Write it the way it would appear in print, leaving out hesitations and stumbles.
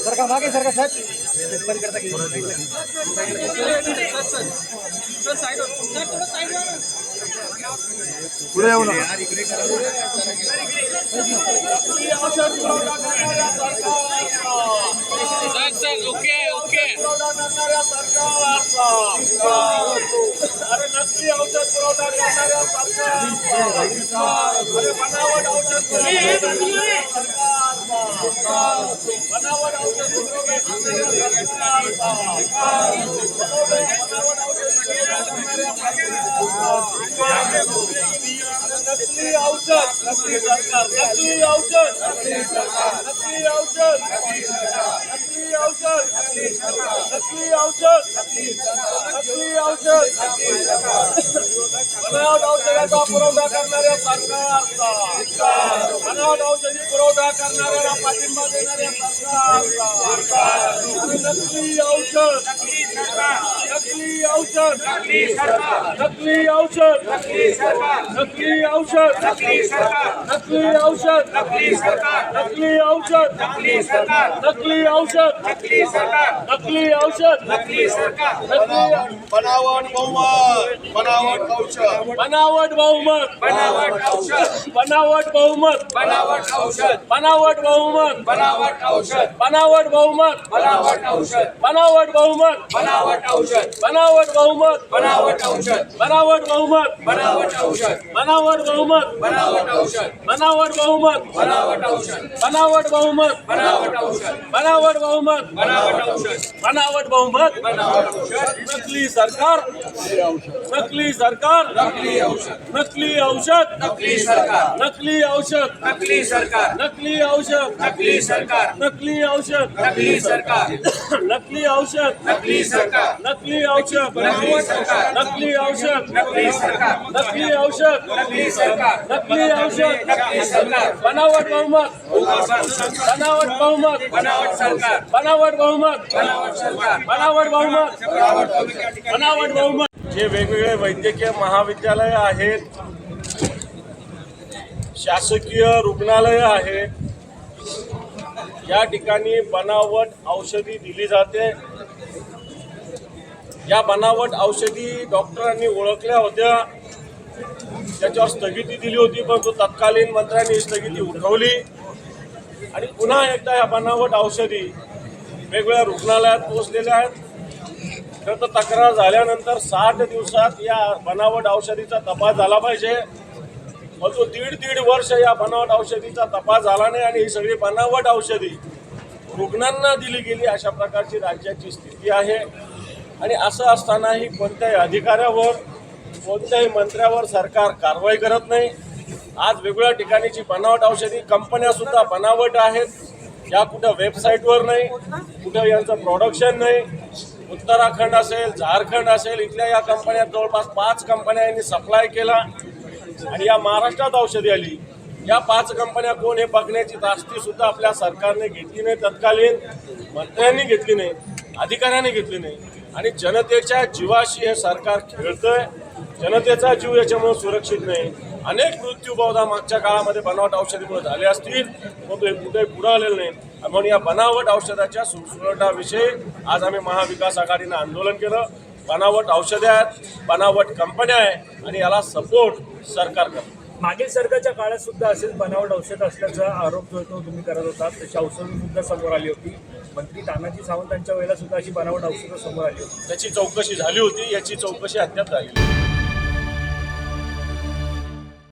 सरका मागे सरका साहेब बंद करता की पुढे येऊ नका ओके ओके अरे नकली औषध पुरवठा करणाऱ्या अरे बनावट औषध बनावट औषध नकली औषध नकली सरकार नकली औषध नकली औषध नकली औषध नकली औषध नकली औषध बनावट औषधाचा पुरवठा करणाऱ्या सरकारचा बनावट औषधी पुरवठा करणाऱ्याला पाठिंबा देणाऱ्या सरकारचा नकली औषध नकली औषध नकली औषध नकली औषध नकली औषध नकली औषध नकली औषध नकली औषध नकली बनावट बहुमत बनावट औषध बनावट बहुमत बनावट औषध बनावट बहुमत बनावट औषध बनावट बहुमत बनावट औषध बनावट बहुमत बनावट औषध बनावट बहुमत बनावट औषध बनावट बहुमत बनावट औषध बनावट बहुमत बनावट औषध बनावट बहुमत बनावट औषध बनावट बहुमत बनावट औषध बनावट बहुमत बनावट औषध बनावट बहुमत बनावट औषध बनावट बहुमत बनावट औषध नकली सरकार नकली सरकार नकली औषध नकली औषध नकली सरकार नकली औषध नकली सरकार नकली औषध नकली सरकार नकली औषध नकली सरकार नकली औषध नकली सरकार नकली औषध नकली सरकार नकली औषध नकली सरकार नकली औषध नकली सरकार नकली औषध नकली सरकार बनावट बहुमत बनावट बहुमत बनावट सरकार बनावट बहुमत बनावट सरकार बनावट बहुमत बनावट बनावट बहुमत जे वेगवेगळे वैद्यकीय महाविद्यालय आहेत शासकीय रुग्णालय आहेत या ठिकाणी बनावट औषधी दिली जाते। या बनावट औषधी डॉक्टरांनी ओळखल्या होत्या, त्याच्यावर स्थगिती दिली होती, परंतु तत्कालीन मंत्र्यांनी स्थगिती उठवली आणि पुन्हा एकदा या बनावट औषधी वेगवेगळ्या रुग्णालयात पोहोचलेल्या आहेत। खरं तर तक्रार झाल्यानंतर 60 दिवसात या बनावट औषधीचा तपास झाला पाहिजे, परंतु दीड वर्ष या बनावट औषधीचा तपास झाला नाही आणि ही सगळी बनावट औषधी रुग्णांना दिली गेली, अशा प्रकारची राज्याची स्थिती आहे। आणि असं असतानाही कोणत्याही अधिकाऱ्यावर कोणत्याही मंत्र्यावर सरकार कारवाई करत नाही। आज वेगवेगळ्या ठिकाणीची बनावट औषधी कंपन्या सुद्धा बनावट आहेत, या कुठं वेबसाईटवर नाही, कुठं यांचं प्रोडक्शन नाही। उत्तराखंड असेल, झारखंड असेल, इथल्या या कंपन्या जवळपास 5 कंपन्या यांनी सप्लाय केला आणि या महाराष्ट्रात औषधी आली। या 5 कंपन्या कोण हे बघण्याची ताकद सुद्धा आपल्या सरकारने घेतली नाही, तत्कालीन मंत्र्यांनी घेतली नाही, अधिकाऱ्यांनी घेतली नाही आणि जनतेच्या जीवाशी हे सरकार खेळतंय। जनतेचा जीव याच्यामुळे सुरक्षित नाही। अनेक मृत्यू बहुधा मागच्या काळामध्ये बनावट औषधीमुळे झाले असतील, परंतु हे कुठे पुढे आलेलं नाही। म्हणून या बनावट औषधाच्या सुरक्षेविषयी आज आम्ही महाविकास आघाडीनं आंदोलन केलं। बनावट औषधे आहेत, बनावट कंपन्या आहे आणि याला सपोर्ट सरकार करतं। मागील सरकारच्या काळात सुद्धा असेच बनावट औषध असल्याचा आरोप जो तो तुम्ही करत होता, तशी औषधं सुद्धा समोर आली होती। मंत्री तानाजी सावंतांच्या वेळेला सुद्धा अशी बनावट औषधं समोर आली होती, त्याची चौकशी झाली होती, याची चौकशी अद्याप झाली।